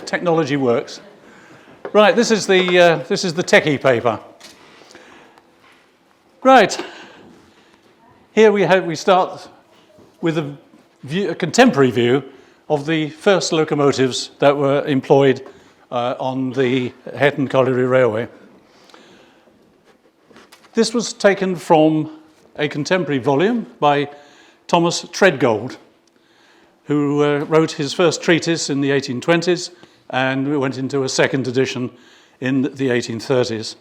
technology works. Right, this is the techie paper. Right, here we start with a contemporary view of the first locomotives that were employed on the Hetton Colliery Railway. This was taken from a contemporary volume by Thomas Treadgold, who wrote his first treatise in the 1820s and went into a second edition in the 1830s.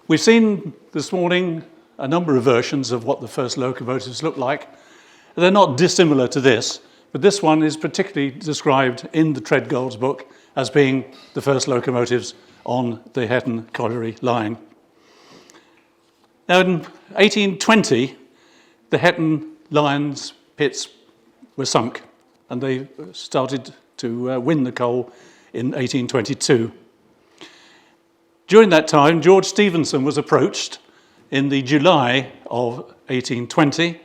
We've seen this morning a number of versions of what the first locomotives looked like. They're not dissimilar to this, but this one is particularly described in the Treadgold's book as being the first locomotives on the Hetton Colliery line. Now, in 1820, the Hetton line's pits were sunk, and they started to win the coal in 1822. During that time, George Stephenson was approached in the July of 1820,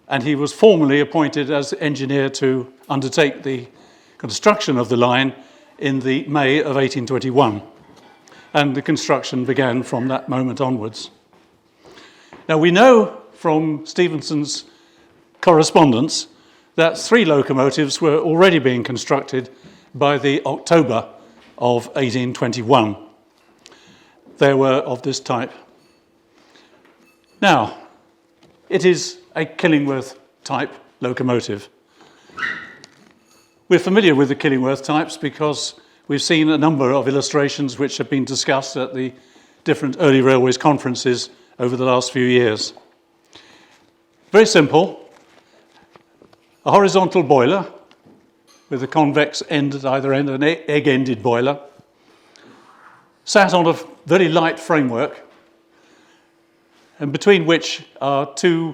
and he was formally appointed as engineer to undertake the construction of the line in the May of 1821. And the construction began from that moment onwards. Now, we know from Stephenson's correspondence that 3 locomotives were already being constructed by the October of 1821. They were of this type. Now, it is a Killingworth type locomotive. We're familiar with the Killingworth types because we've seen a number of illustrations which have been discussed at the different early railways conferences over the last few years. Very simple. A horizontal boiler with a convex end at either end, an egg-ended boiler, sat on a very light framework, and between which are 2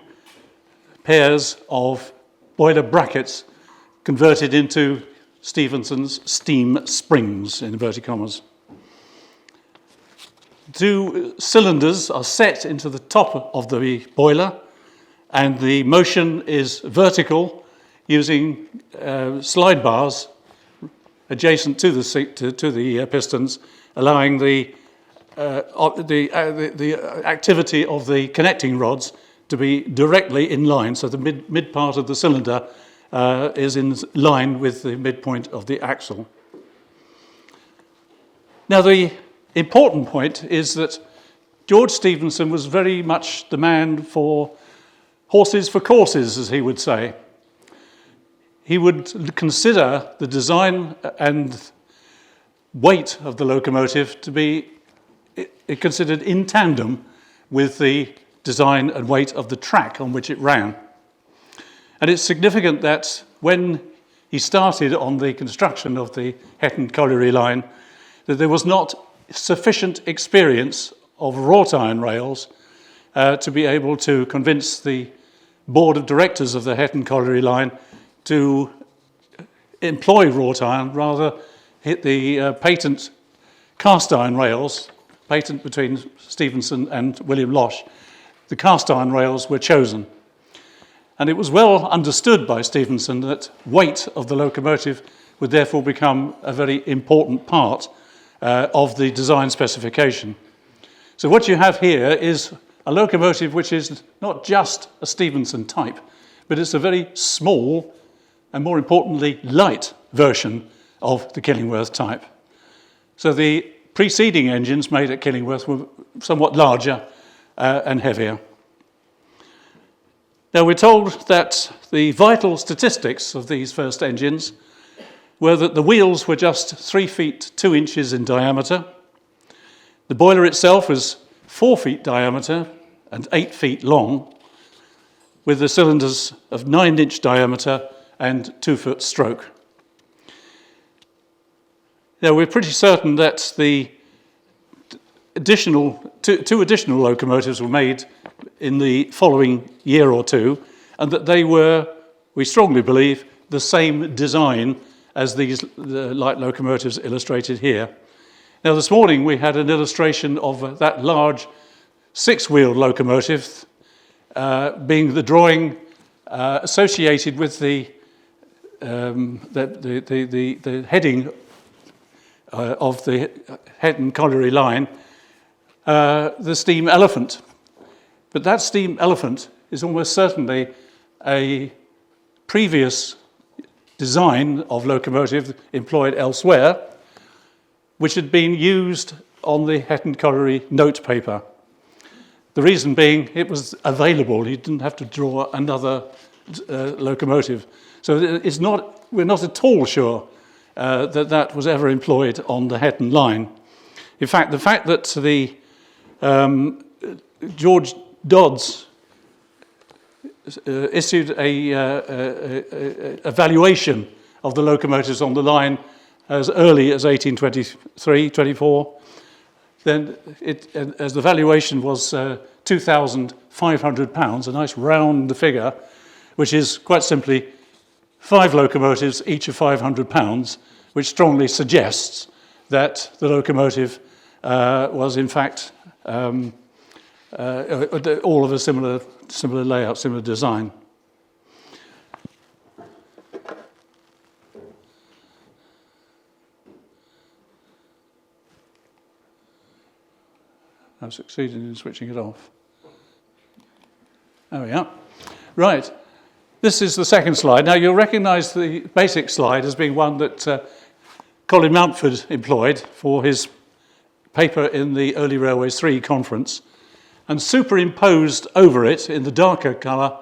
pairs of boiler brackets converted into Stephenson's steam springs, in inverted commas. 2 cylinders are set into the top of the boiler, and the motion is vertical using slide bars adjacent to the pistons, allowing the activity of the connecting rods to be directly in line. So the mid part of the cylinder is in line with the midpoint of the axle. Now, the important point is that George Stephenson was very much the man for horses for courses, as he would say. He would consider the design and weight of the locomotive to be considered in tandem with the design and weight of the track on which it ran. And it's significant that when he started on the construction of the Hetton Colliery line, that there was not sufficient experience of wrought iron rails to be able to convince the board of directors of the Hetton Colliery line to employ wrought iron, rather hit the patent cast iron rails, patent between Stephenson and William Losh. The cast iron rails were chosen. And it was well understood by Stephenson that weight of the locomotive would therefore become a very important part of the design specification. So what you have here is a locomotive which is not just a Stephenson type, but it's a very small and, more importantly, light version of the Killingworth type. So the preceding engines made at Killingworth were somewhat larger and heavier. Now, we're told that the vital statistics of these first engines were that the wheels were just 3 feet 2 inches in diameter. The boiler itself was 4 feet diameter and 8 feet long, with the cylinders of 9-inch diameter and 2-foot stroke. Now, we're pretty certain that the two additional locomotives were made in the following year or two, and that they were, we strongly believe, the same design as the light locomotives illustrated here. Now, this morning we had an illustration of that large 6-wheeled locomotive being the drawing associated with the heading of the Hetton Colliery line, the steam elephant. But that steam elephant is almost certainly a previous design of locomotive employed elsewhere, which had been used on the Hetton Colliery note paper. The reason being it was available. You didn't have to draw another locomotive. So we're not at all sure that was ever employed on the Hetton line. In fact, the fact that the George Dodds issued a valuation of the locomotives on the line as early as 1823-24, then as the valuation was £2,500, a nice round figure, which is quite simply 5 locomotives, each of £500, which strongly suggests that the locomotive was in fact all of a similar layout, similar design. I've succeeded in switching it off. There we are. Right. This is the second slide. Now, you'll recognise the basic slide as being one that Colin Mountford employed for his paper in the Early Railways 3 conference. And superimposed over it in the darker colour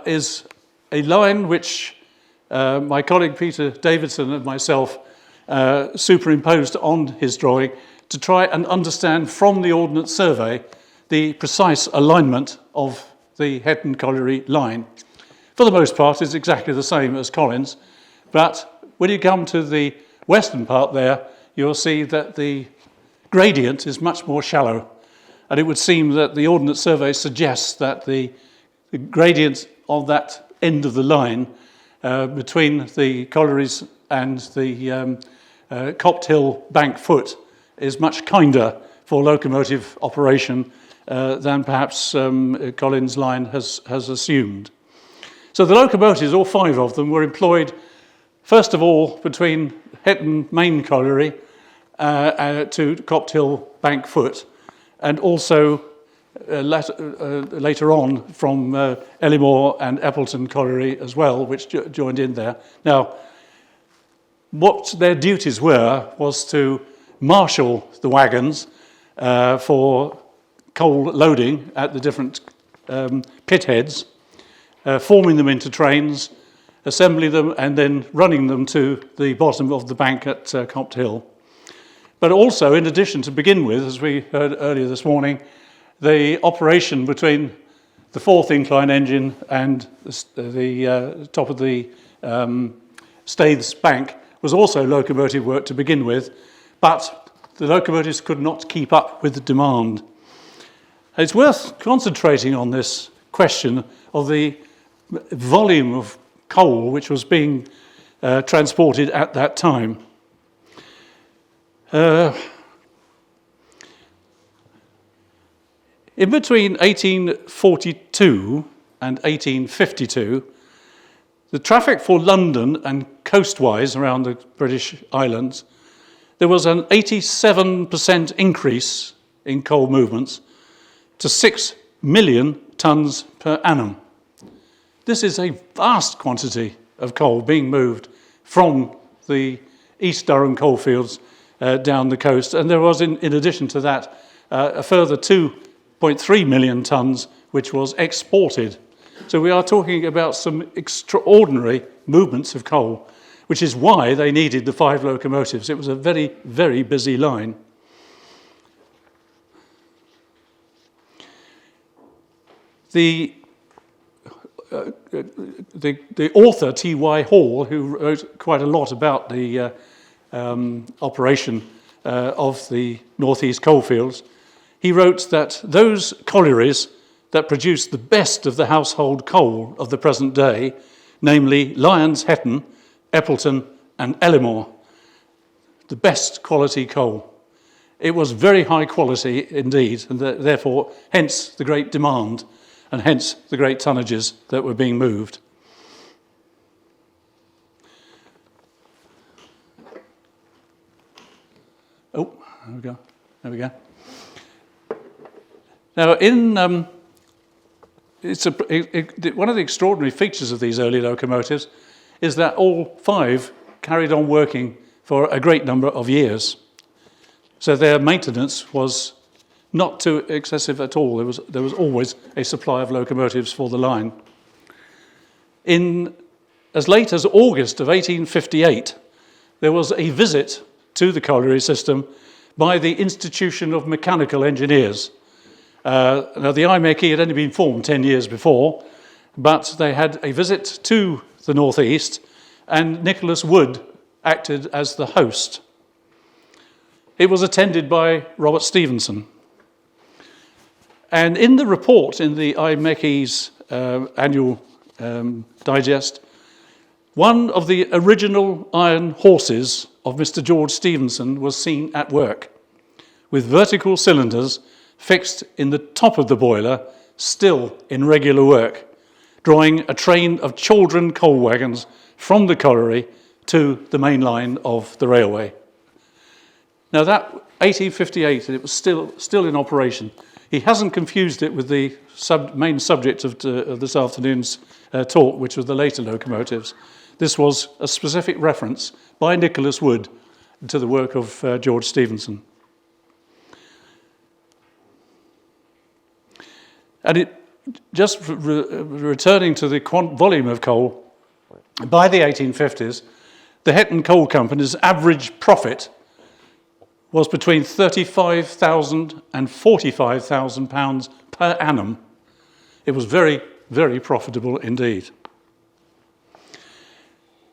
is a line which my colleague Peter Davidson and myself superimposed on his drawing to try and understand from the Ordnance Survey the precise alignment of the Hetton Colliery line. For the most part, it's exactly the same as Colin's, but when you come to the western part there, you'll see that the gradient is much more shallow. And it would seem that the Ordnance Survey suggests that the gradient of that end of the line between the collieries and the Copt Hill bank foot is much kinder for locomotive operation than perhaps Colin's line has assumed. So the locomotives, all 5 of them, were employed first of all between Hetton Main Colliery to Copt Hill bank foot, and also later on from Ellymore and Eppleton Colliery as well, which joined in there. Now, what their duties was to marshal the wagons for coal loading at the different pit heads, forming them into trains, assembling them, and then running them to the bottom of the bank at Copt Hill. But also, in addition, to begin with, as we heard earlier this morning, the operation between the 4th incline engine and the top of the Staithes bank was also locomotive work to begin with, but the locomotives could not keep up with the demand. It's worth concentrating on this question of the volume of coal which was being transported at that time. In between 1842 and 1852, the traffic for London and coastwise around the British Islands, there was an 87% increase in coal movements to 6 million tonnes per annum. This is a vast quantity of coal being moved from the East Durham coalfields down the coast, and there was, in addition to that, a further 2.3 million tonnes which was exported. So we are talking about some extraordinary movements of coal, which is why they needed the 5 locomotives. It was a very, very busy line. The author, T.Y. Hall, who wrote quite a lot about the operation of the northeast coalfields, he wrote that those collieries that produced the best of the household coal of the present day, namely LYON's Hetton, Eppleton and Ellymore, the best quality coal. It was very high quality indeed, and therefore hence the great demand and hence the great tonnages that were being moved. Oh, there we go. There we go. Now, one of the extraordinary features of these early locomotives is that all 5 carried on working for a great number of years. So their maintenance was not too excessive at all. There was always a supply of locomotives for the line. In as late as August of 1858, there was a visit to the colliery system by the Institution of Mechanical Engineers. Now, the IMechE had only been formed 10 years before, but they had a visit to the northeast, and Nicholas Wood acted as the host. It was attended by Robert Stephenson. And in the report in the IMechE's annual digest, one of the original iron horses of Mr. George Stephenson was seen at work, with vertical cylinders fixed in the top of the boiler, still in regular work, drawing a train of chaldron coal wagons from the colliery to the main line of the railway. Now that 1858, it was still in operation. He hasn't confused it with the main subject of this afternoon's talk, which was the later locomotives. This was a specific reference by Nicholas Wood to the work of George Stephenson. And returning to the volume of coal, by the 1850s, the Hetton Coal Company's average profit was between £35,000 and £45,000 per annum. It was very, very profitable indeed.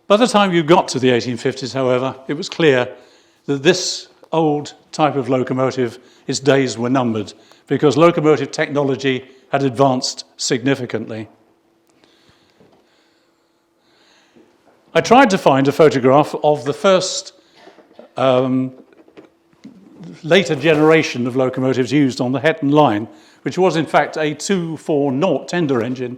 By the time you got to the 1850s, however, it was clear that this old type of locomotive, its days were numbered, because locomotive technology had advanced significantly. I tried to find a photograph of the first later generation of locomotives used on the Hetton line, which was in fact a 240 tender engine.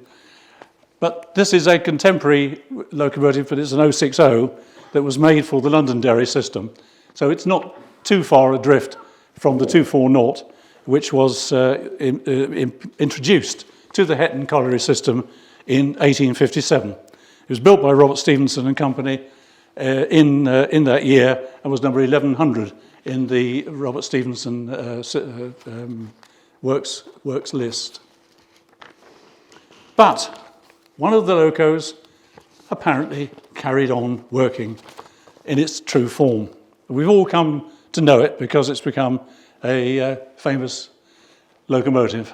But this is a contemporary locomotive, but it's an 060 that was made for the Londonderry system. So it's not too far adrift from the 240, which was introduced to the Hetton Colliery system in 1857. It was built by Robert Stephenson and Company in that year and was number 1100 in the Robert Stephenson works list. But one of the locos apparently carried on working in its true form. We've all come to know it because it's become a famous locomotive.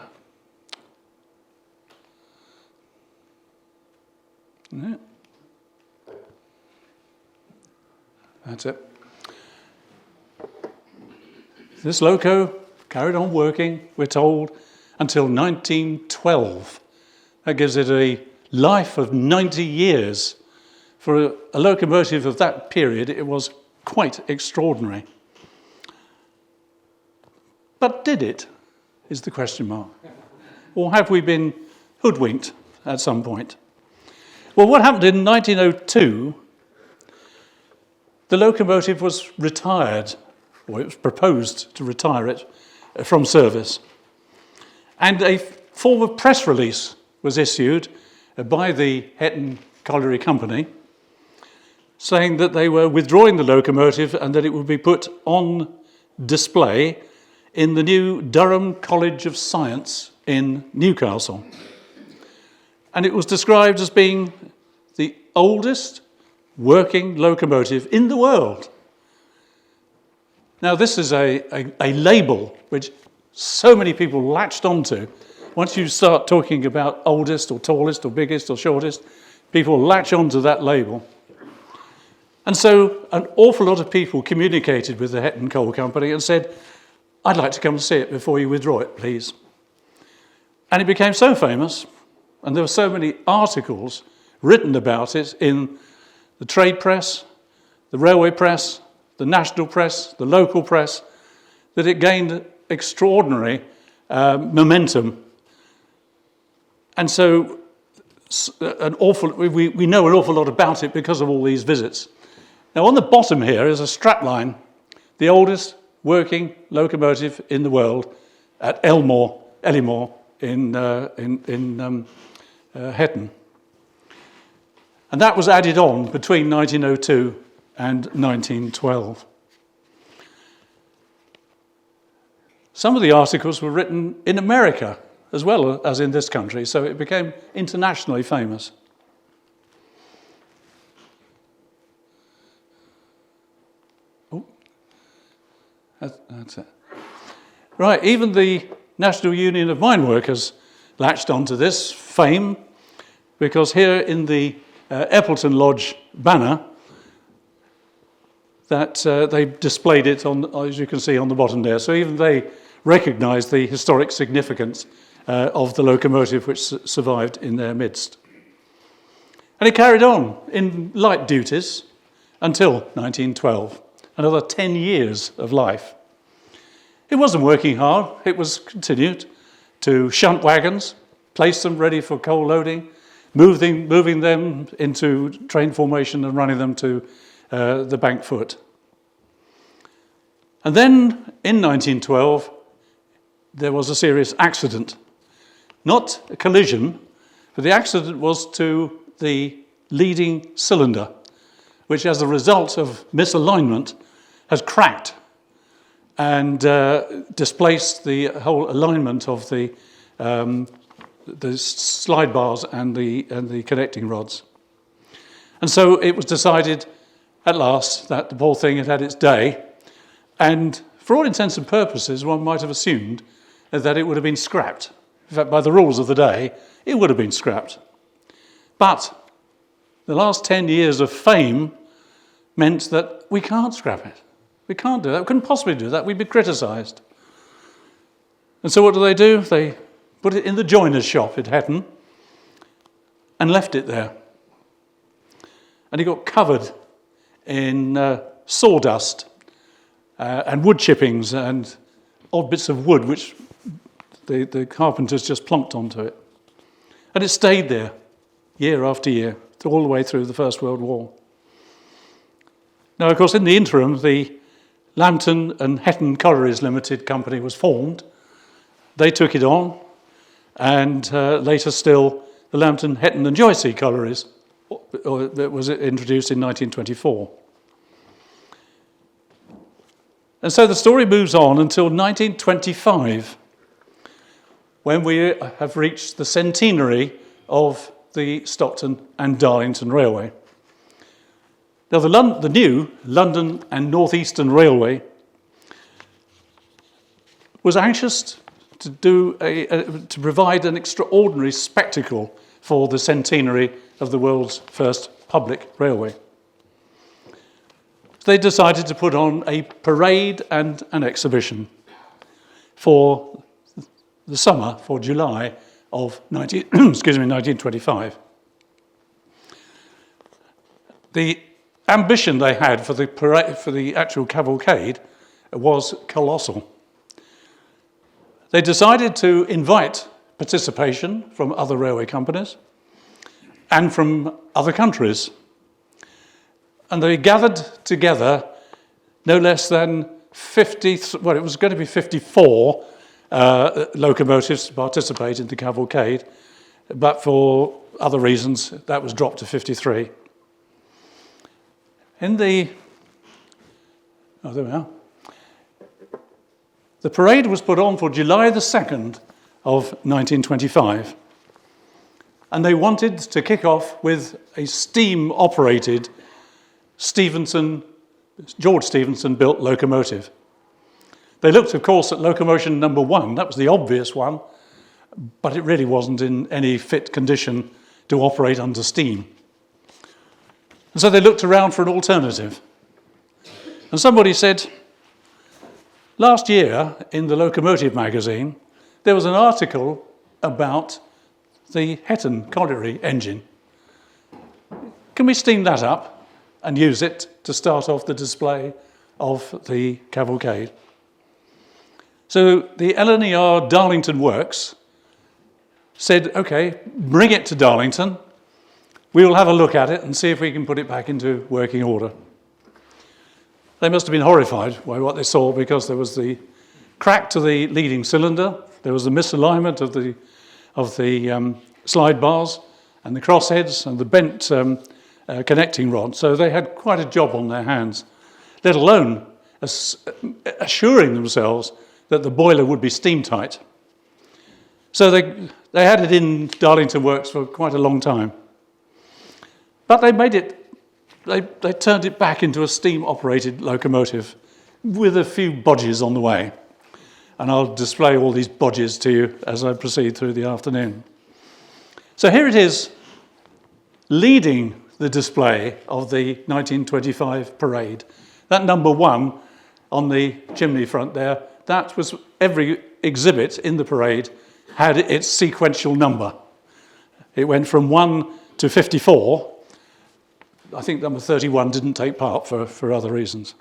Yeah. That's it. This loco carried on working, we're told, until 1912. That gives it a life of 90 years. For a locomotive of that period, it was quite extraordinary. But did it, is the question mark. Or have we been hoodwinked at some point? Well, what happened in 1902, the locomotive was retired, or it was proposed to retire it from service. And a form of press release was issued by the Hetton Colliery Company saying that they were withdrawing the locomotive and that it would be put on display in the new Durham College of Science in Newcastle. And it was described as being the oldest working locomotive in the world. Now, this is a label which so many people latched onto. Once you start talking about oldest or tallest or biggest or shortest, people latch onto that label. And so an awful lot of people communicated with the Hetton Coal Company and said, I'd like to come and see it before you withdraw it, please. And it became so famous, and there were so many articles written about it in the trade press, the railway press, the national press, the local press, that it gained extraordinary momentum. And so we know an awful lot about it because of all these visits. Now, on the bottom here is a strapline, the oldest working locomotive in the world at Ellmore in Hetton. And that was added on between 1902 and 1912. Some of the articles were written in America as well as in this country, so it became internationally famous. Oh, that's it. Right, even the National Union of Mine Workers latched onto this fame, because here in the Eppleton Lodge banner, that they displayed it on, as you can see on the bottom there. So even they recognised the historic significance of the locomotive which survived in their midst. And it carried on in light duties until 1912, another 10 years of life. It wasn't working hard. It was continued to shunt wagons, place them ready for coal loading, moving them into train formation and running them to the bank foot. And then in 1912, there was a serious accident. Not a collision, but the accident was to the leading cylinder, which as a result of misalignment has cracked and displaced the whole alignment of the slide bars and the connecting rods. And so it was decided at last that the poor thing had had its day, and for all intents and purposes, one might have assumed that it would have been scrapped. In fact, by the rules of the day, it would have been scrapped. But the last 10 years of fame meant that we can't scrap it. We can't do that. We couldn't possibly do that. We'd be criticised. And so what do? They put it in the joiner's shop at Hetton and left it there. And it got covered in sawdust and wood chippings and odd bits of wood which the carpenters just plonked onto it. And it stayed there year after year, all the way through the First World War. Now, of course, in the interim, the Lambton and Hetton Collieries Limited Company was formed. They took it on, and later still, the Lambton, Hetton and Joycey Collieries was introduced in 1924. And so the story moves on until 1925, when we have reached the centenary of the Stockton and Darlington Railway. Now, the new London and North Eastern Railway was anxious to provide an extraordinary spectacle for the centenary of the world's first public railway. They decided to put on a parade and an exhibition for the summer, for July of 1925. The ambition they had for the parade, for the actual cavalcade, was colossal. They decided to invite participation from other railway companies and from other countries. And they gathered together no less than 50, well, it was going to be 54 locomotives to participate in the cavalcade, but for other reasons, that was dropped to 53. There we are. The parade was put on for July the 2nd of 1925, and they wanted to kick off with a steam-operated George Stephenson built locomotive. They looked, of course, at locomotion number 1. That was the obvious one, but it really wasn't in any fit condition to operate under steam. And so they looked around for an alternative. And somebody said, last year in the Locomotive magazine, there was an article about the Hetton Colliery engine. Can we steam that up and use it to start off the display of the cavalcade? So the LYON Darlington Works said, OK, bring it to Darlington. We will have a look at it and see if we can put it back into working order. They must have been horrified by what they saw, because there was the crack to the leading cylinder, there was the misalignment of the slide bars and the crossheads and the bent connecting rod. So they had quite a job on their hands, let alone assuring themselves that the boiler would be steam tight. So they had it in Darlington Works for quite a long time. But they made it, they turned it back into a steam-operated locomotive with a few bodges on the way. And I'll display all these bodges to you as I proceed through the afternoon. So here it is, leading the display of the 1925 parade. That number 1 on the chimney front there, that was every exhibit in the parade had its sequential number. It went from 1 to 54. I think number 31 didn't take part for other reasons.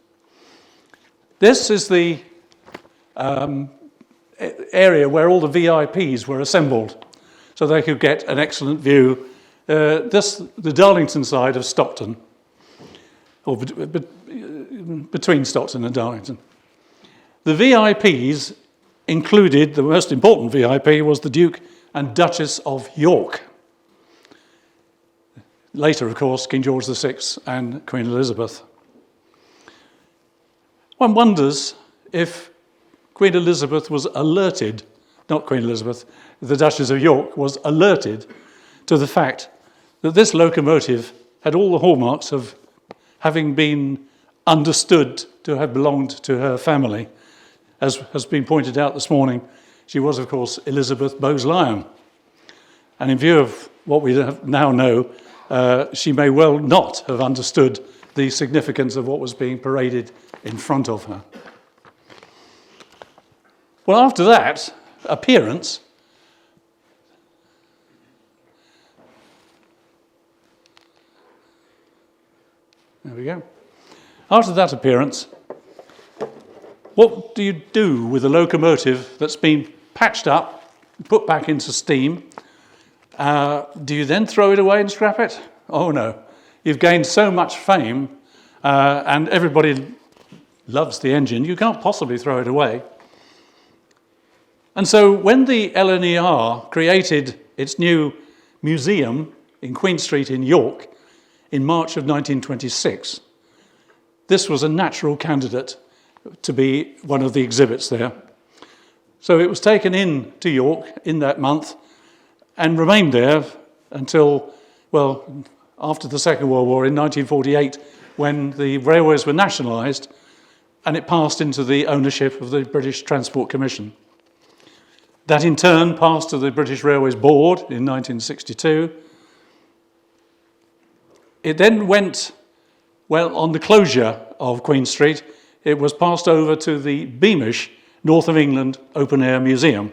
This is the area where all the VIPs were assembled, so they could get an excellent view. The Darlington side of Stockton, or between Stockton and Darlington. The VIPs included, the most important VIP was the Duke and Duchess of York. Later, of course, King George VI and Queen Elizabeth. One wonders if Queen Elizabeth was alerted, not Queen Elizabeth, the Duchess of York was alerted to the fact that this locomotive had all the hallmarks of having been understood to have belonged to her family. As has been pointed out this morning, she was, of course, Elizabeth Bowes-Lyon. And in view of what we now know, she may well not have understood the significance of what was being paraded in front of her. Well, after that appearance, there we go. After that appearance, what do you do with a locomotive that's been patched up, put back into steam? Do you then throw it away and scrap it? Oh no. You've gained so much fame and everybody loves the engine, you can't possibly throw it away. And so when the LNER created its new museum in Queen Street in York in March of 1926, this was a natural candidate to be one of the exhibits there. So it was taken in to York in that month and remained there until, well, after the Second World War in 1948, when the railways were nationalised and it passed into the ownership of the British Transport Commission. That in turn passed to the British Railways Board in 1962. It then went, well, on the closure of Queen Street, it was passed over to the Beamish North of England Open Air Museum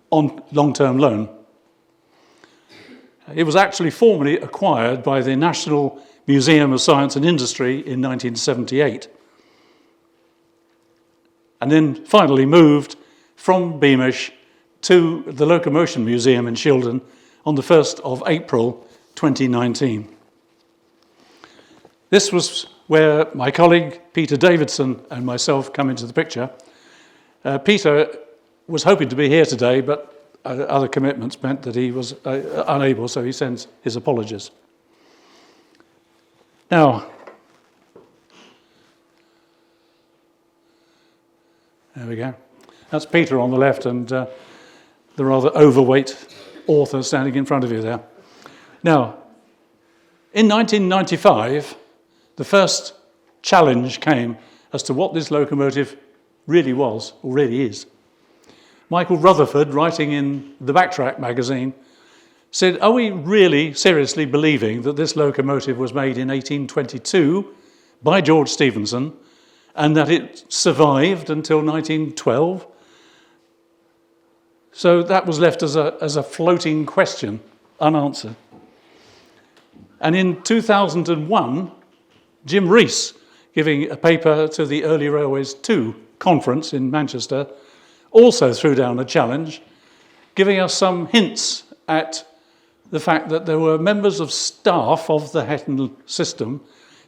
on long-term loan. It was actually formally acquired by the National Museum of Science and Industry in 1978, and then finally moved from Beamish to the Locomotion Museum in Shildon on the 1st of April 2019. This was where my colleague Peter Davidson and myself come into the picture. Peter was hoping to be here today, but other commitments meant that he was unable, so he sends his apologies. Now, there we go. That's Peter on the left and the rather overweight author standing in front of you there. Now, in 1995, the first challenge came as to what this locomotive really was, or really is. Michael Rutherford, writing in the Backtrack magazine, said, are we really seriously believing that this locomotive was made in 1822 by George Stephenson and that it survived until 1912? So that was left as a floating question, unanswered. And in 2001, Jim Rees, giving a paper to the Early Railways 2 conference in Manchester, also threw down a challenge, giving us some hints at the fact that there were members of staff of the Hetton system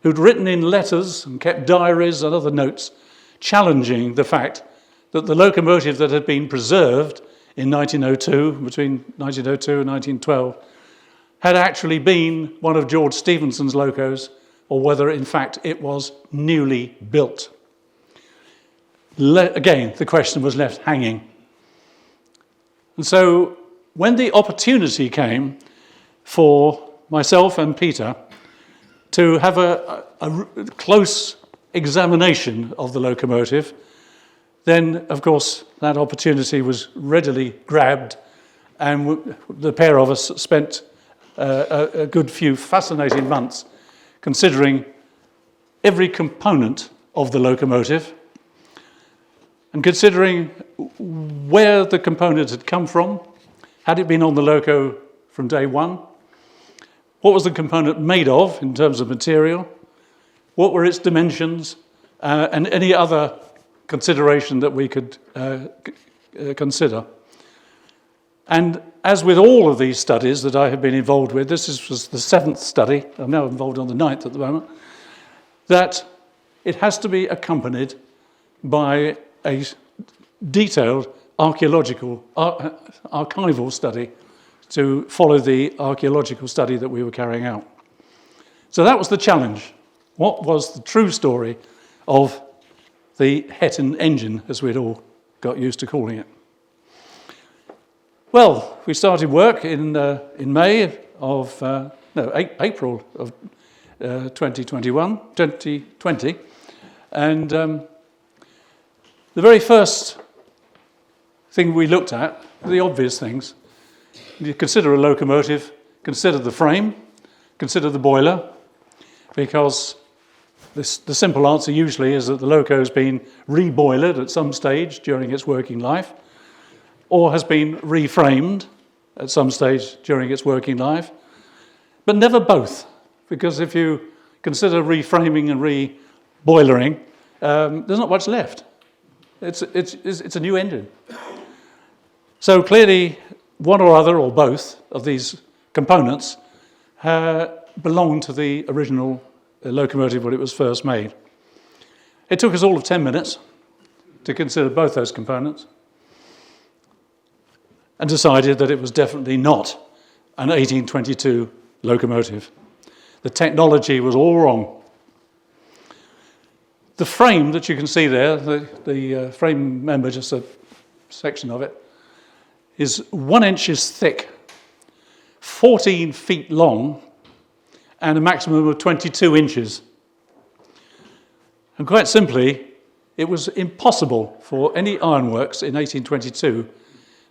who'd written in letters and kept diaries and other notes challenging the fact that the locomotive that had been preserved in 1902, between 1902 and 1912, had actually been one of George Stephenson's locos, or whether in fact it was newly built. Again, the question was left hanging. And so when the opportunity came for myself and Peter to have a close examination of the locomotive, then, of course, that opportunity was readily grabbed, and the pair of us spent a good few fascinating months considering every component of the locomotive and considering where the component had come from. Had it been on the loco from day one? What was the component made of in terms of material? What were its dimensions? And any other consideration that we could consider. And as with all of these studies that I have been involved with, this was the 7th study, I'm now involved on the 9th at the moment, that it has to be accompanied by a detailed archaeological, archival study to follow the archaeological study that we were carrying out. So that was the challenge. What was the true story of the Hetton engine, as we'd all got used to calling it? Well, we started work in May of, April of 2020, and the very first thing we looked at, the obvious things, you consider a locomotive, consider the frame, consider the boiler, because the simple answer usually is that the loco's been reboilered at some stage during its working life, or has been reframed at some stage during its working life, but never both, because if you consider reframing and reboilering, there's not much left. It's a new engine. So clearly, one or other, or both, of these components belong to the original locomotive when it was first made. It took us all of 10 minutes to consider both those components and decided that it was definitely not an 1822 locomotive. The technology was all wrong. The frame that you can see there, the frame member, just a section of it, is 1 inch thick, 14 feet long, and a maximum of 22 inches. And quite simply, it was impossible for any ironworks in 1822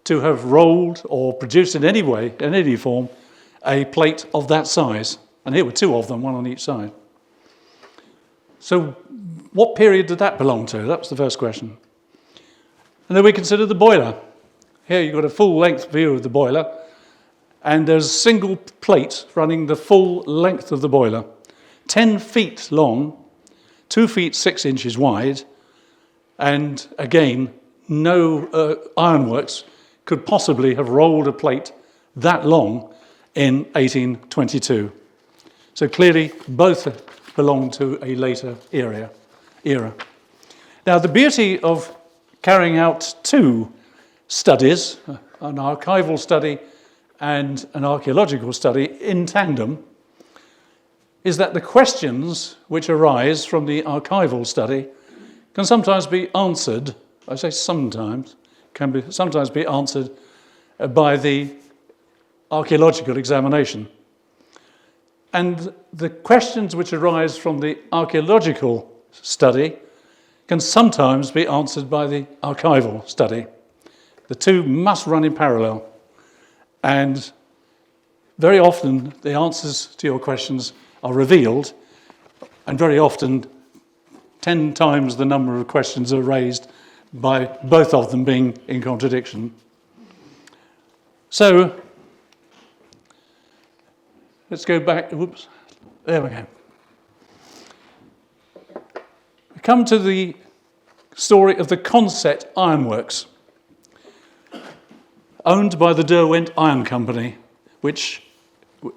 to have rolled or produced in any way, in any form, a plate of that size. And here were 2 of them, 1 on each side. So what period did that belong to? That was the first question. And then we considered the boiler. Here you've got a full-length view of the boiler, and there's a single plate running the full length of the boiler, 10 feet long, 2 feet 6 inches wide, and again, no ironworks could possibly have rolled a plate that long in 1822. So clearly, both belong to a later era. Now, the beauty of carrying out 2 studies, an archival study and an archaeological study in tandem, is that the questions which arise from the archival study can sometimes be answered, I say sometimes, sometimes be answered by the archaeological examination. And the questions which arise from the archaeological study can sometimes be answered by the archival study. The 2 must run in parallel. And very often the answers to your questions are revealed, and very often 10 times the number of questions are raised by both of them being in contradiction. So let's go back. Whoops. There we go. We come to the story of the Consett Ironworks, owned by the Derwent Iron Company, which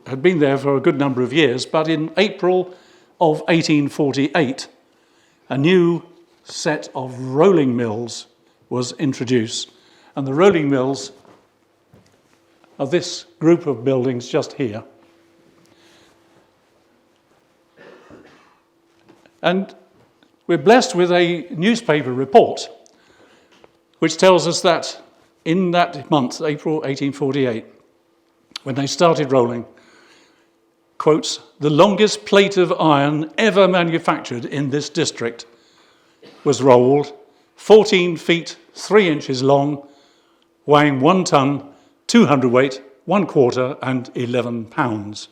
had been there for a good number of years, but in April of 1848, a new set of rolling mills was introduced. And the rolling mills are this group of buildings just here. And we're blessed with a newspaper report which tells us that in that month, April 1848, when they started rolling, quotes, "The longest plate of iron ever manufactured in this district was rolled, 14 feet 3 inches long, weighing 1 ton, 200 weight, 1/4 and 11 pounds.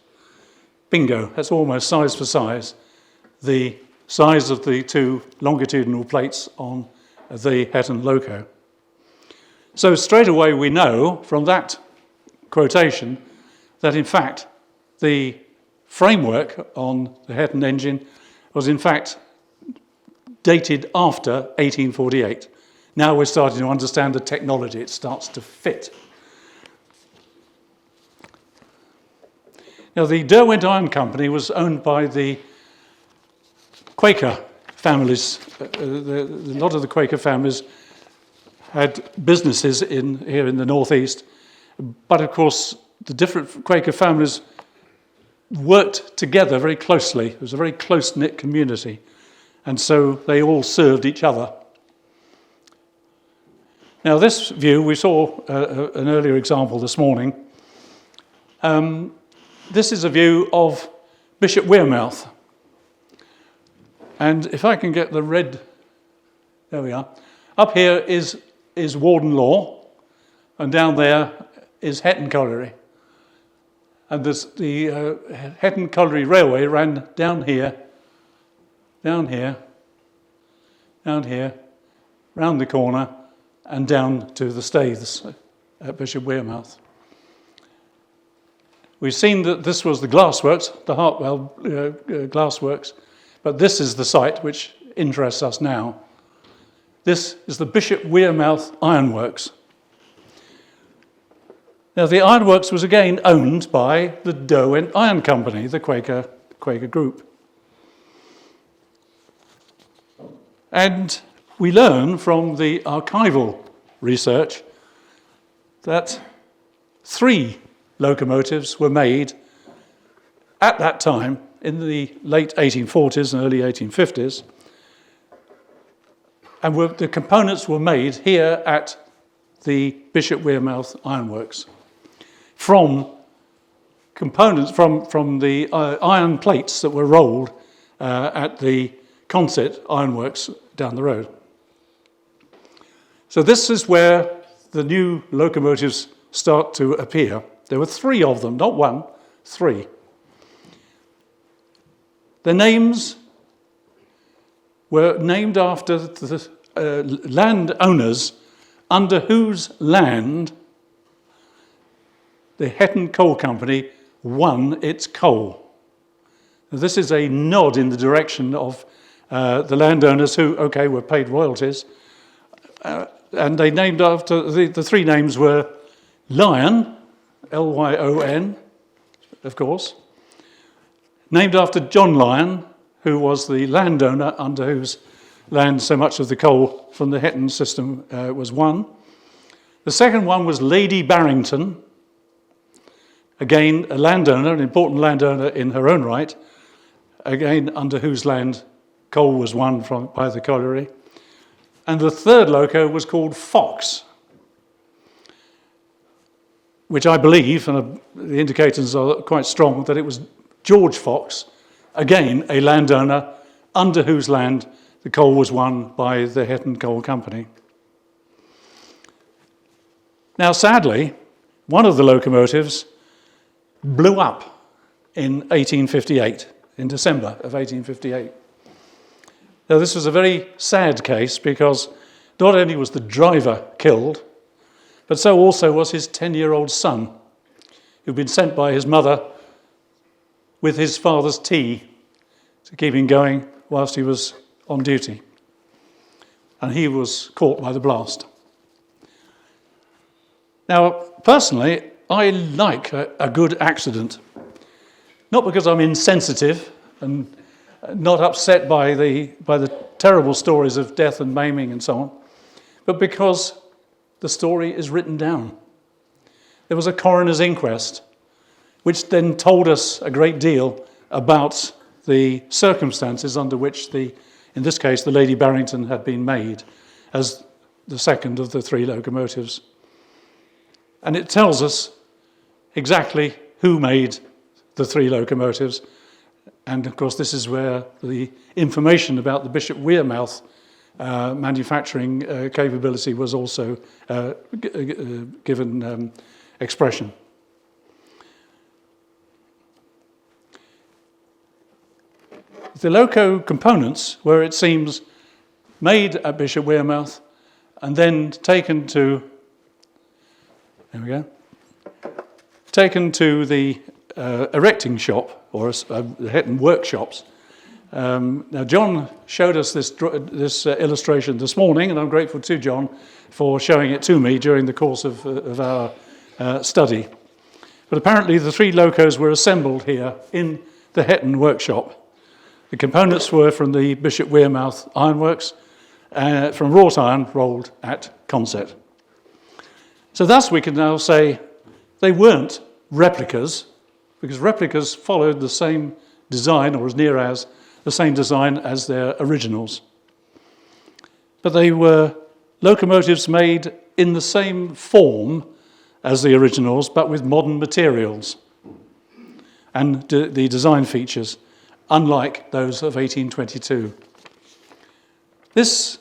Bingo, that's almost size for size, the size of the two longitudinal plates on the Hetton loco. So straight away we know from that quotation that in fact the framework on the Hetton engine was in fact dated after 1848. Now we're starting to understand the technology, it starts to fit. Now the Derwent Iron Company was owned by the Quaker families. A lot of the Quaker families had businesses here in the northeast, but of course the different Quaker families worked together very closely. It was a very close-knit community, and so they all served each other. Now this view, we saw an earlier example this morning. This is a view of Bishop Wearmouth. And if I can get the red, there we are. Up here is Warden Law, and down there is Hetton Colliery. And the Hetton Colliery Railway ran down here, round the corner, and down to the Staithes at Bishop Wearmouth. We've seen that this was the glassworks, the Hartwell glassworks, but this is the site which interests us now. This is the Bishop Wearmouth Ironworks. Now the ironworks was again owned by the Derwent Iron Company, the Quaker group. And we learn from the archival research that 3 locomotives were made at that time in the late 1840s and early 1850s, and the components were made here at the Bishop Wearmouth Ironworks from components from the iron plates that were rolled at the Consett Ironworks down the road. So this is where the new locomotives start to appear. There were 3 of them, not 1, 3. The names were named after the landowners under whose land the Hetton Coal Company won its coal. Now, this is a nod in the direction of the landowners who, were paid royalties. And they named after, the 3 names were LYON, LYON, of course, named after John Lyon, who was the landowner under whose land so much of the coal from the Hetton system was won. The second one was Lady Barrington, again a landowner, an important landowner in her own right, again under whose land coal was won by the colliery. And the third loco was called Fox, which I believe, and the indicators are quite strong, that it was George Fox, again a landowner under whose land the coal was won by the Hetton Coal Company. Now sadly, one of the locomotives blew up in 1858, in December of 1858. Now this was a very sad case because not only was the driver killed, but so also was his 10-year-old son, who'd been sent by his mother with his father's tea to keep him going whilst he was on duty. And he was caught by the blast. Now, personally, I like a good accident. Not because I'm insensitive and not upset by the terrible stories of death and maiming and so on, but because the story is written down. There was a coroner's inquest, which then told us a great deal about the circumstances under which in this case, the Lady Barrington had been made as the second of the 3 locomotives. And it tells us exactly who made the 3 locomotives. And of course, this is where the information about the Bishop Wearmouth manufacturing capability was also given expression. The loco components were, it seems, made at Bishop Wearmouth and then taken to the erecting shop, or the Hetton workshops. Now, John showed us this illustration this morning, and I'm grateful to John for showing it to me during the course of our study. But apparently the 3 locos were assembled here in the Hetton workshop. The components were from the Bishop Wearmouth ironworks, from wrought iron rolled at Consett. So thus we can now say they weren't replicas, because replicas followed the same design, or as near as the same design as their originals. But they were locomotives made in the same form as the originals, but with modern materials and the design features, unlike those of 1822. This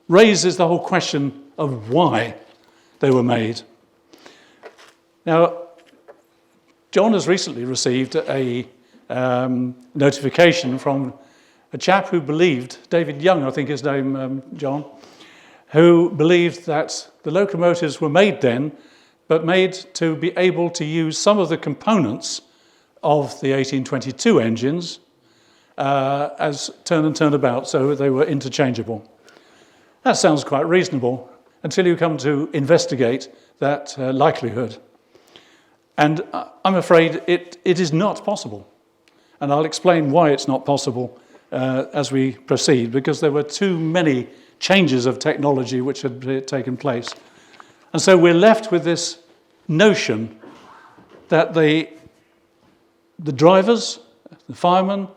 raises the whole question of why they were made. Now, John has recently received a notification from a chap who believed, David Young, I think his name, John, who believed that the locomotives were made then, but made to be able to use some of the components of the 1822 engines as turn and turnabout, so they were interchangeable. That sounds quite reasonable until you come to investigate that likelihood. And I'm afraid it is not possible. And I'll explain why it's not possible as we proceed, because there were too many changes of technology which had taken place. And so we're left with this notion that the drivers, the firemen,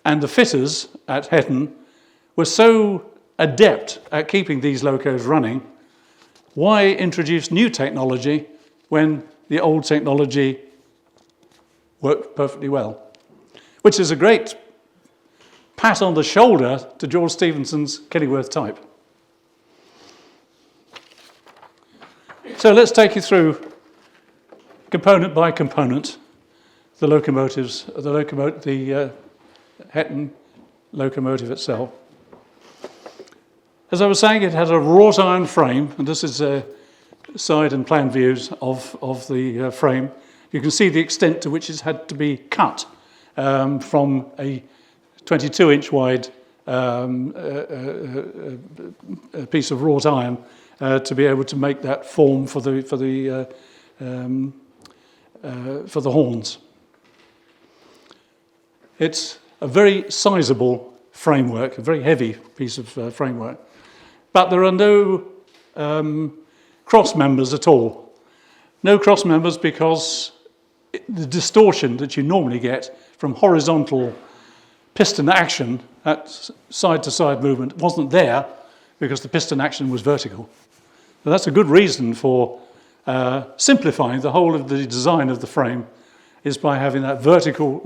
and the fitters at Hetton were so adept at keeping these locos running. Why introduce new technology when the old technology worked perfectly well? Which is a great pat on the shoulder to George Stephenson's Kenilworth type. So let's take you through, component by component, the locomotives, the Hetton locomotive itself. As I was saying, it had a wrought iron frame, and this is side and plan views of the frame. You can see the extent to which it's had to be cut from a 22-inch wide piece of wrought iron to be able to make that form for the horns. It's a very sizable framework, a very heavy piece of framework, but there are no cross members at all. No cross members because the distortion that you normally get from horizontal piston action, that side-to-side movement, wasn't there because the piston action was vertical. So that's a good reason for simplifying the whole of the design of the frame, is by having that vertical,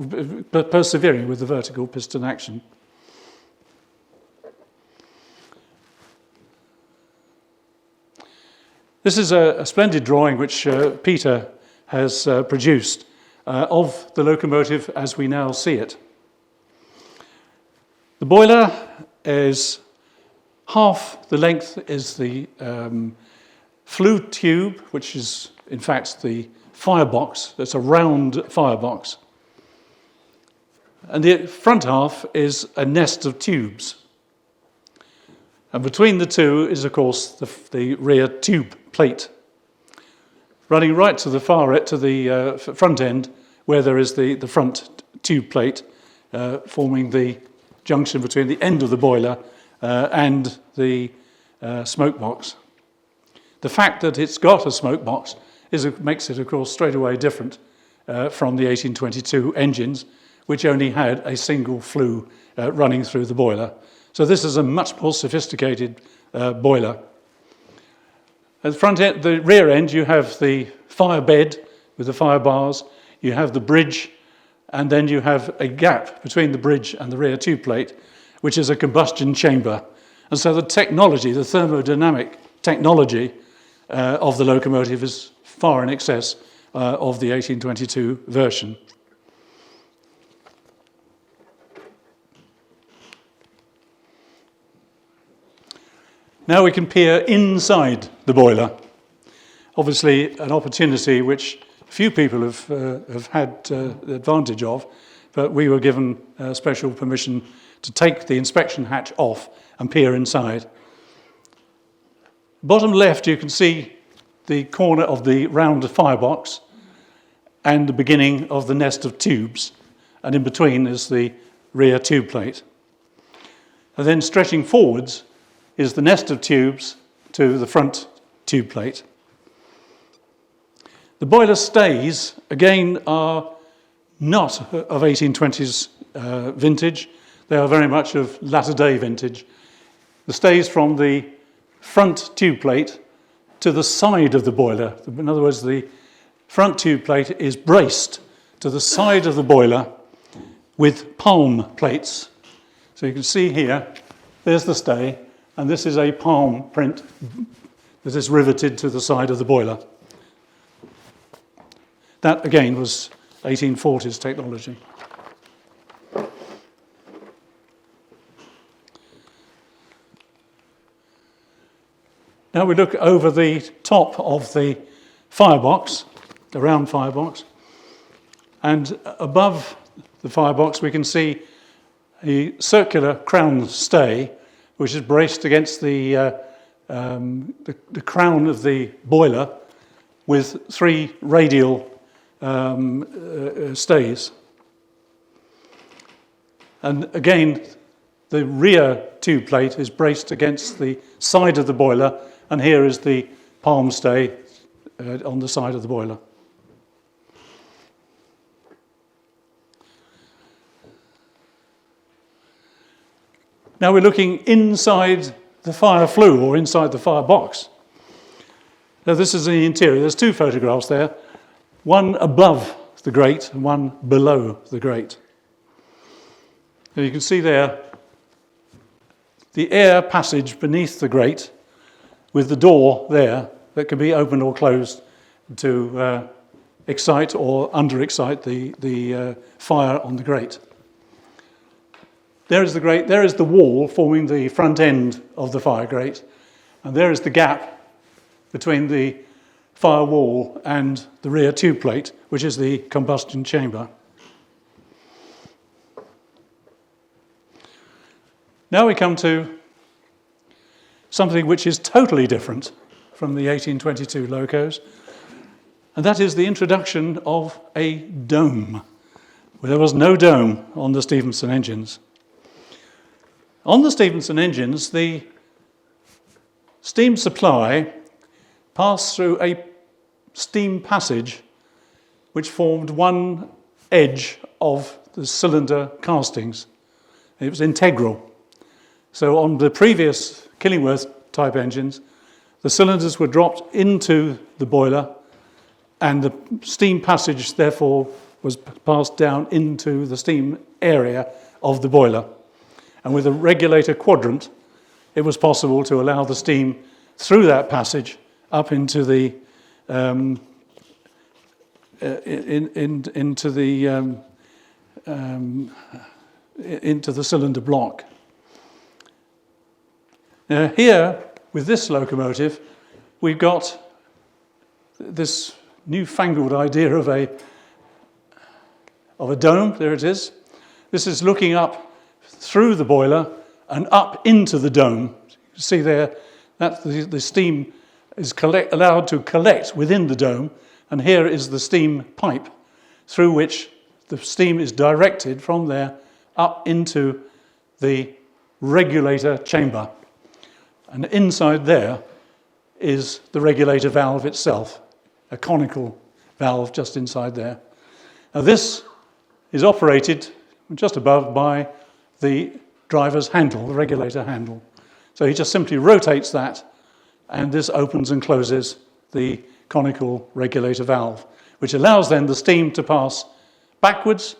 persevering with the vertical piston action. This is a splendid drawing which Peter has produced of the locomotive as we now see it. The boiler is half the length is the flue tube, which is in fact the firebox. That's a round firebox. And the front half is a nest of tubes. And between the two is, of course, the rear tube plate, running right to the far end, to the front end, where there is the front tube plate, forming the junction between the end of the boiler and the smoke box. The fact that it's got a smoke box makes it, of course, straight away different from the 1822 engines, which only had a single flue running through the boiler. So this is a much more sophisticated boiler. At the rear end, you have the fire bed with the fire bars, you have the bridge, and then you have a gap between the bridge and the rear tube plate, which is a combustion chamber. And so the technology, the thermodynamic technology of the locomotive is far in excess of the 1822 version. Now we can peer inside the boiler. Obviously, an opportunity which few people have had the advantage of, but we were given special permission to take the inspection hatch off and peer inside. Bottom left, you can see the corner of the round firebox and the beginning of the nest of tubes, and in between is the rear tube plate. And then stretching forwards is the nest of tubes to the front tube plate. The boiler stays, again, are not of 1820s vintage. They are very much of latter-day vintage. The stays from the front tube plate to the side of the boiler. In other words, the front tube plate is braced to the side of the boiler with palm plates. So you can see here, there's the stay, and this is a palm print that is riveted to the side of the boiler. That, again, was 1840s technology. Now we look over the top of the firebox, the round firebox, and above the firebox we can see a circular crown stay which is braced against the crown of the boiler with three radial stays. And again, the rear tube plate is braced against the side of the boiler, and here is the palm stay on the side of the boiler. Now we're looking inside the fire flue, or inside the fire box. Now this is the interior. There's two photographs there, one above the grate and one below the grate. And you can see there the air passage beneath the grate with the door there that can be opened or closed to excite or under-excite the fire on the grate. There is the grate, there is the wall forming the front end of the fire grate, and there is the gap between the fire wall and the rear tube plate, which is the combustion chamber. Now we come to something which is totally different from the 1822 locos, and that is the introduction of a dome. Well, there was no dome on the Stephenson engines. On the Stephenson engines, the steam supply passed through a steam passage which formed one edge of the cylinder castings. It was integral. So on the previous Killingworth type engines, the cylinders were dropped into the boiler and the steam passage therefore was passed down into the steam area of the boiler. And with a regulator quadrant, it was possible to allow the steam through that passage up into the into the cylinder block. Now here, with this locomotive, we've got this newfangled idea of a dome. There it is. This is looking up through the boiler and up into the dome. You can see there that the steam is allowed to collect within the dome, and here is the steam pipe through which the steam is directed from there up into the regulator chamber. And inside there is the regulator valve itself, a conical valve just inside there. Now this is operated just above by the driver's handle, the regulator handle. So he just simply rotates that, and this opens and closes the conical regulator valve, which allows then the steam to pass backwards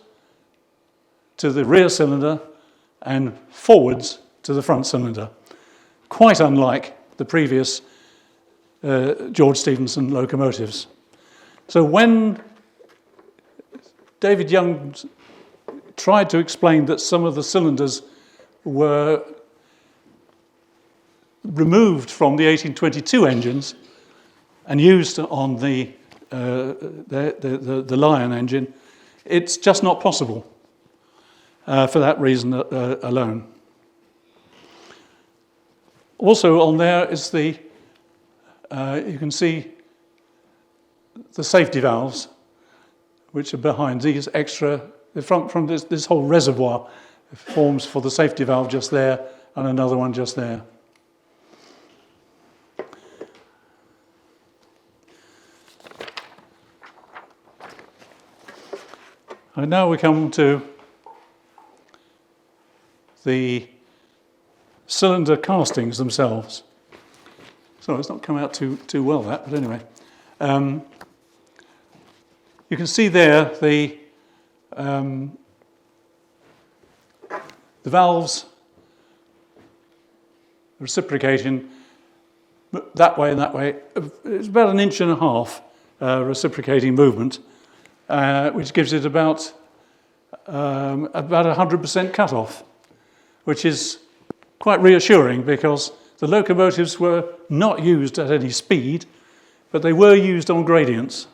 to the rear cylinder and forwards to the front cylinder, quite unlike the previous George Stephenson locomotives. So when David Young tried to explain that some of the cylinders were removed from the 1822 engines and used on the LYON engine, it's just not possible for that reason alone. Also on there is the, you can see the safety valves, which are behind these extra, from this whole reservoir forms for the safety valve just there and another one just there. And now we come to the cylinder castings themselves. So it's not come out too well, that, but anyway. You can see there the valves reciprocating that way and that way. It's about 1.5 inches reciprocating movement, which gives it about 100% cut-off, which is quite reassuring because the locomotives were not used at any speed, but they were used on gradients.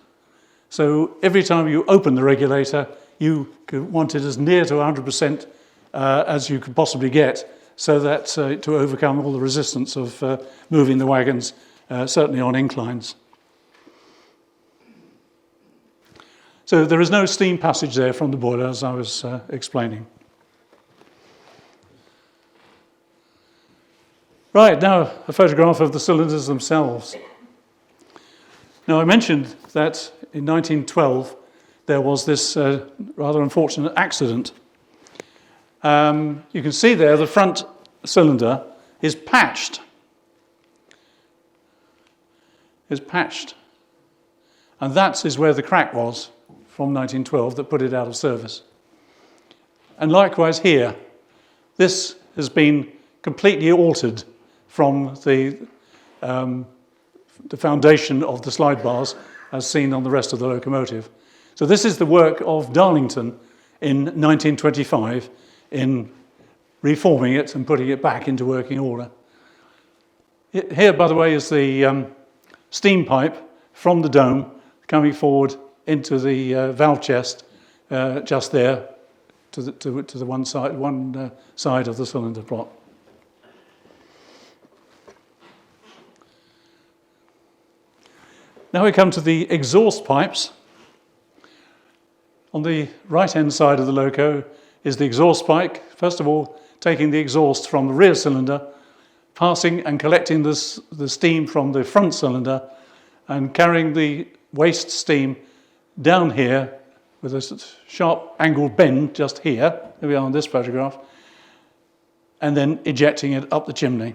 So every time you open the regulator, you want it as near to 100% as you could possibly get, so that to overcome all the resistance of moving the wagons, certainly on inclines. So there is no steam passage there from the boiler, as I was explaining. Right, now a photograph of the cylinders themselves. Now I mentioned that in 1912 there was this rather unfortunate accident. You can see there the front cylinder is patched. And that is where the crack was from 1912 that put it out of service. And likewise here, this has been completely altered from the foundation of the slide bars as seen on the rest of the locomotive. So this is the work of Darlington in 1925 in reforming it and putting it back into working order. Here, by the way, is the steam pipe from the dome coming forward into the valve chest just there to the one side of the cylinder plot. Now we come to the exhaust pipes. On the right-hand side of the loco is the exhaust pipe, first of all taking the exhaust from the rear cylinder, passing and collecting the steam from the front cylinder and carrying the waste steam down here with a sharp angled bend just here, we are on this photograph, and then ejecting it up the chimney.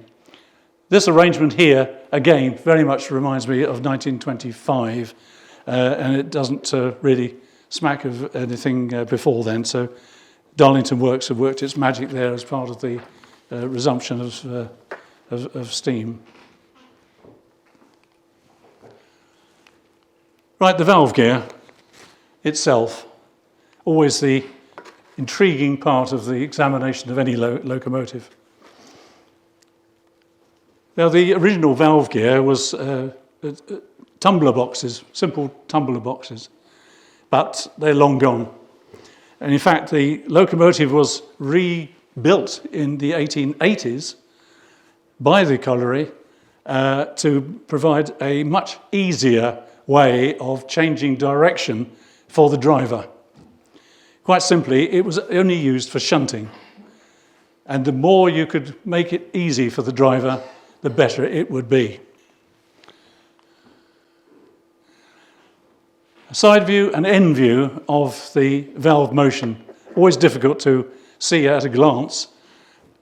This arrangement here, again, very much reminds me of 1925, and it doesn't really smack of anything before then, so Darlington Works have worked its magic there as part of the resumption of steam. Right, the valve gear itself, always the intriguing part of the examination of any locomotive. Now, the original valve gear was tumbler boxes, simple tumbler boxes, but they're long gone. And in fact, the locomotive was rebuilt in the 1880s by the colliery to provide a much easier way of changing direction for the driver. Quite simply, it was only used for shunting. And the more you could make it easy for the driver, the better it would be. A side view and end view of the valve motion. Always difficult to see at a glance,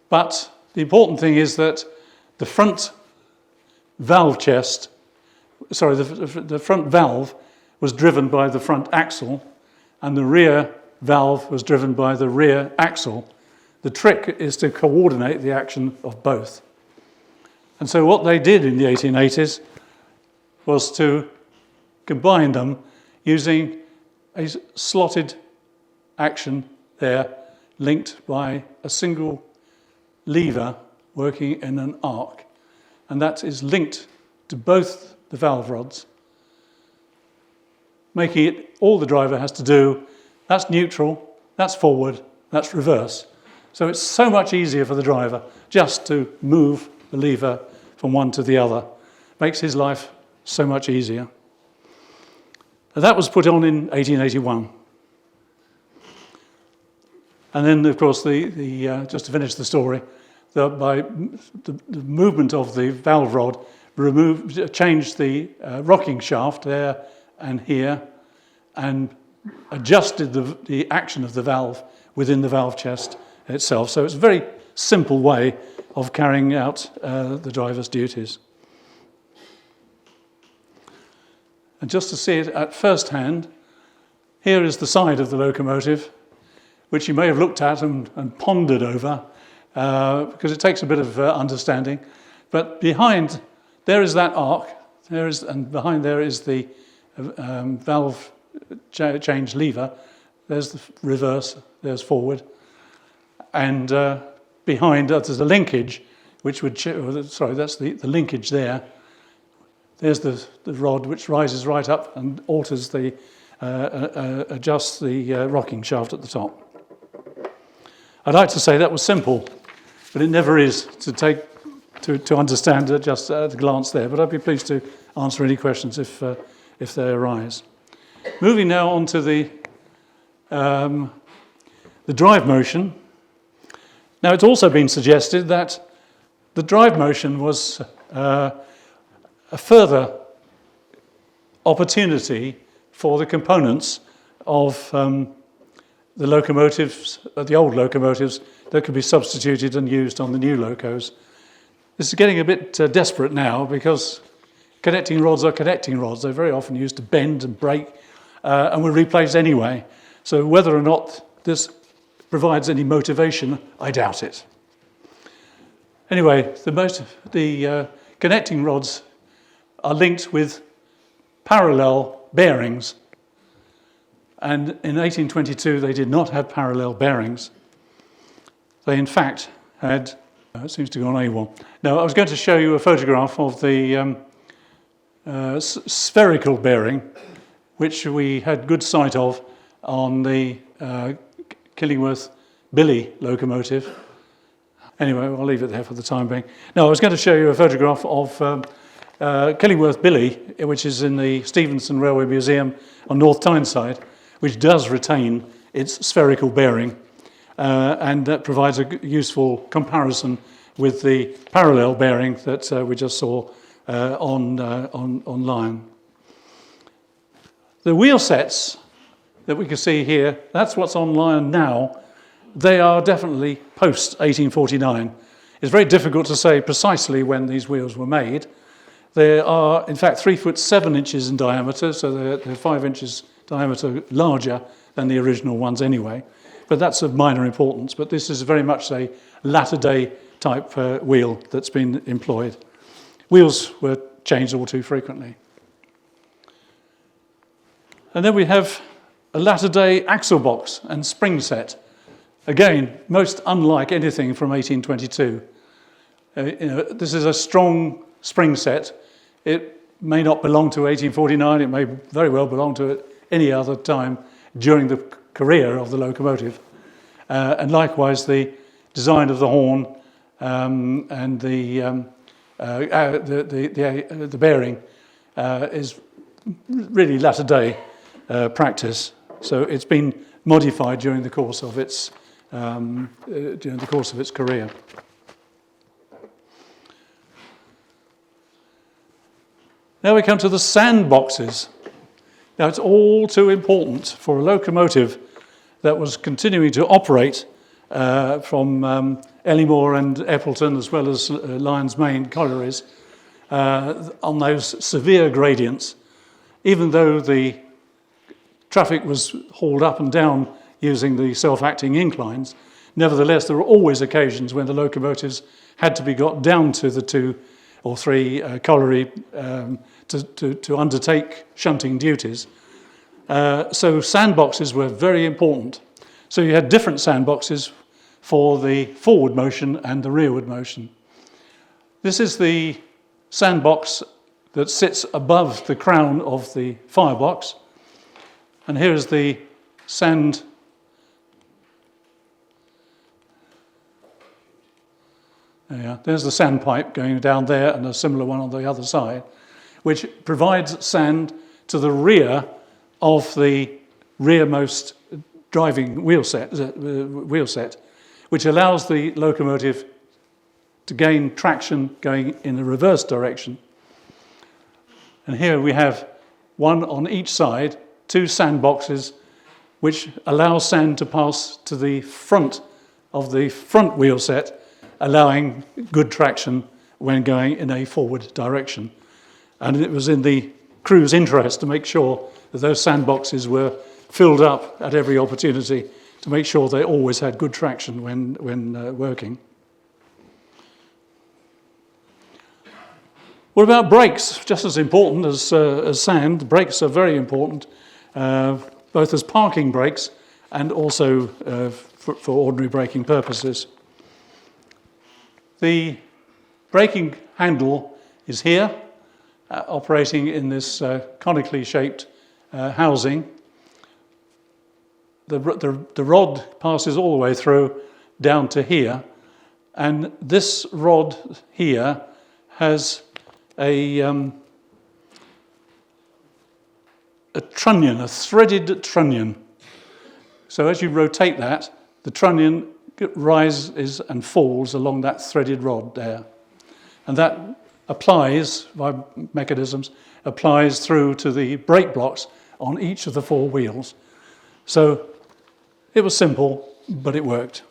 but the important thing is that the front valve chest, sorry, the front valve was driven by the front axle, and the rear valve was driven by the rear axle. The trick is to coordinate the action of both. And so what they did in the 1880s was to combine them using a slotted action there, linked by a single lever working in an arc. And that is linked to both the valve rods, making it all the driver has to do. That's neutral, that's forward, that's reverse. So it's so much easier for the driver just to move the lever from one to the other. Makes his life so much easier. And that was put on in 1881. And then, of course, just to finish the story, by the movement of the valve rod changed the rocking shaft there and here, and adjusted the action of the valve within the valve chest itself. So it's a very simple way of carrying out the driver's duties. And just to see it at first hand, here is the side of the locomotive, which you may have looked at and pondered over, because it takes a bit of understanding. But behind, there is that arc, and behind there is the valve change lever. There's the reverse, there's forward. And behind, there's a linkage, which would, that's the linkage there. There's the rod which rises right up and alters adjusts the rocking shaft at the top. I'd like to say that was simple, but it never is to understand it just at a glance there. But I'd be pleased to answer any questions if they arise. Moving now on to the drive motion. Now, it's also been suggested that the drive motion was a further opportunity for the components of the locomotives, the old locomotives, that could be substituted and used on the new locos. This is getting a bit desperate now, because connecting rods are connecting rods. They're very often used to bend and break and were replaced anyway. So whether or not this provides any motivation, I doubt it. Anyway, the connecting rods are linked with parallel bearings. And in 1822, they did not have parallel bearings. They, in fact, had... it seems to go on A1. Now, I was going to show you a photograph of the spherical bearing, which we had good sight of on the Killingworth Billy locomotive. Anyway, I'll leave it there for the time being. Now, I was going to show you a photograph of Killingworth Billy, which is in the Stephenson Railway Museum on North Tyneside, which does retain its spherical bearing, and that provides a useful comparison with the parallel bearing that we just saw on LYON. The wheel sets that we can see here, that's what's on LYON now. They are definitely post-1849. It's very difficult to say precisely when these wheels were made. They are, in fact, 3 foot 7 inches in diameter, so they're 5 inches diameter larger than the original ones anyway. But that's of minor importance. But this is very much a latter-day type wheel that's been employed. Wheels were changed all too frequently. And then we have a latter-day axle box and spring set. Again, most unlike anything from 1822. This is a strong spring set. It may not belong to 1849. It may very well belong to it any other time during the career of the locomotive. And likewise, the design of the horn and the bearing is really latter-day practice. So it's been modified during the course of its career. Now we come to the sandboxes. Now it's all too important for a locomotive that was continuing to operate from Ellymore and Eppleton, as well as Lyon's main collieries, on those severe gradients. Even though the traffic was hauled up and down using the self-acting inclines, nevertheless there were always occasions when the locomotives had to be got down to the 2 or 3 colliery to undertake shunting duties. So sandboxes were very important. So you had different sandboxes for the forward motion and the rearward motion. This is the sandbox that sits above the crown of the firebox, and here is the sand. There's the sand pipe going down there, and a similar one on the other side, which provides sand to the rear of the rearmost driving wheel set, which allows the locomotive to gain traction going in the reverse direction. And here we have one on each side, 2 sandboxes, which allow sand to pass to the front of the front wheel set, allowing good traction when going in a forward direction. And it was in the crew's interest to make sure that those sandboxes were filled up at every opportunity to make sure they always had good traction when working. What about brakes? Just as important as sand, brakes are very important, both as parking brakes and also for ordinary braking purposes. The braking handle is here, operating in this conically shaped housing. The rod passes all the way through down to here, and this rod here has a trunnion, a threaded trunnion. So as you rotate that, the trunnion rises and falls along that threaded rod there. And that applies, by mechanisms, applies through to the brake blocks on each of the 4 wheels. So it was simple, but it worked.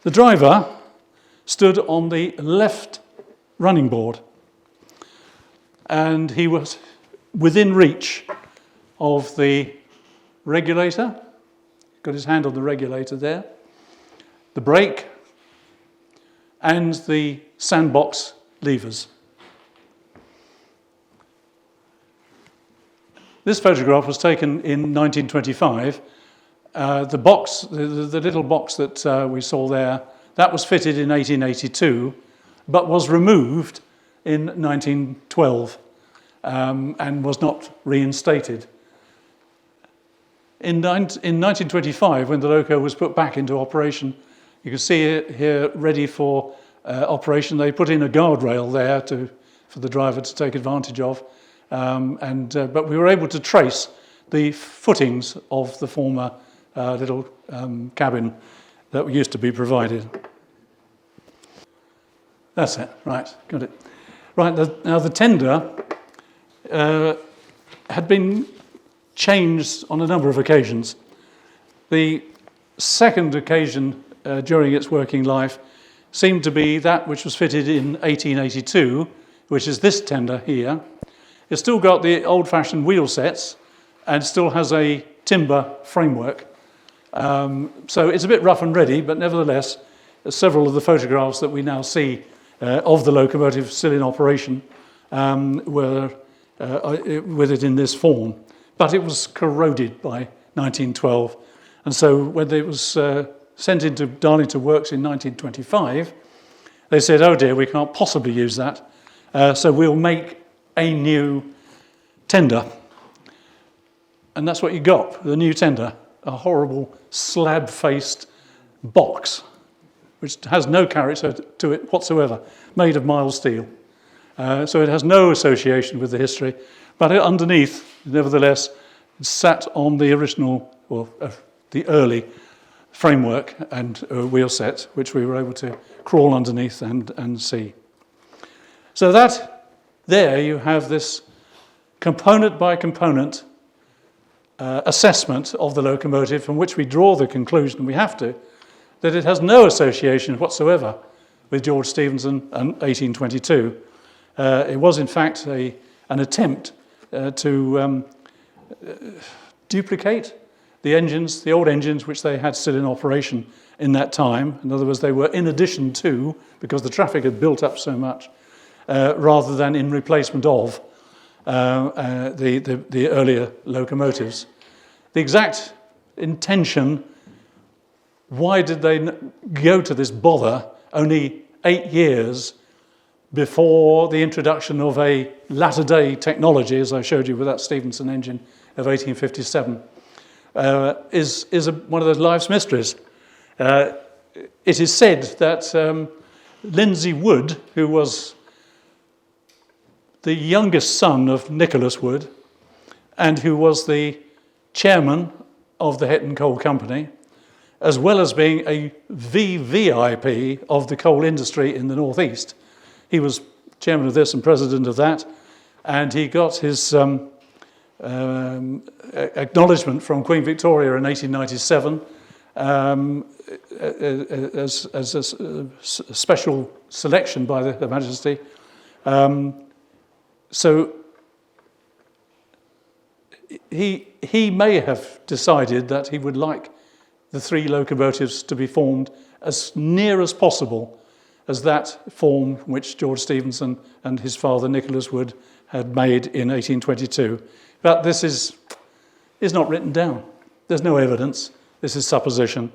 The driver stood on the left running board, and he was within reach of the regulator, got his hand on the regulator there, the brake, and the sandbox levers. This photograph was taken in 1925. The box, the little box that we saw there, that was fitted in 1882, but was removed in 1912 and was not reinstated. In 1925, when the loco was put back into operation, you can see it here ready for operation. They put in a guardrail there for the driver to take advantage of, but we were able to trace the footings of the former little cabin that used to be provided. That's it, right, got it. Right, now the tender had been changed on a number of occasions. The second occasion during its working life seemed to be that which was fitted in 1882, which is this tender here. It's still got the old-fashioned wheel sets and still has a timber framework. So it's a bit rough and ready, but nevertheless, several of the photographs that we now see of the locomotive still in operation were with it in this form. But it was corroded by 1912. And so when it was sent into Darlington Works in 1925, they said, oh dear, we can't possibly use that. So we'll make a new tender. And that's what you got, the new tender, a horrible slab-faced box, which has no character to it whatsoever, made of mild steel. So it has no association with the history, but underneath, nevertheless, it sat on the original, or the early framework and wheel set, which we were able to crawl underneath and see. So that there you have this component by component assessment of the locomotive, from which we draw the conclusion, we have to, that it has no association whatsoever with George Stephenson and 1822. It was in fact an attempt to duplicate the engines, the old engines which they had still in operation in that time. In other words, they were in addition to, because the traffic had built up so much, rather than in replacement of the earlier locomotives. The exact intention, why did they go to this bother only 8 years before the introduction of a latter-day technology, as I showed you with that Stephenson engine of 1857, is one of those life's mysteries. It is said that Lindsay Wood, who was the youngest son of Nicholas Wood, and who was the chairman of the Hetton Coal Company, as well as being a VVIP of the coal industry in the northeast. He was chairman of this and president of that, and he got his acknowledgement from Queen Victoria in 1897 as a special selection by Her Majesty. So he may have decided that he would like the 3 locomotives to be formed as near as possible as that form which George Stephenson and his father Nicholas Wood had made in 1822. But this is not written down. There's no evidence. This is supposition,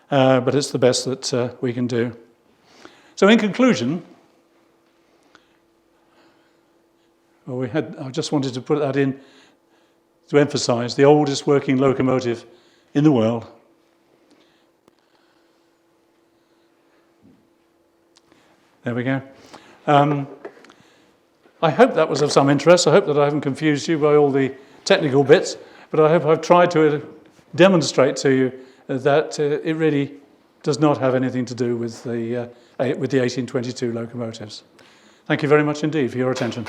but it's the best that we can do. So in conclusion, I just wanted to put that in to emphasise the oldest working locomotive in the world. There we go. I hope that was of some interest. I hope that I haven't confused you by all the technical bits, but I hope I've tried to demonstrate to you that it really does not have anything to do with the 1822 locomotives. Thank you very much indeed for your attention.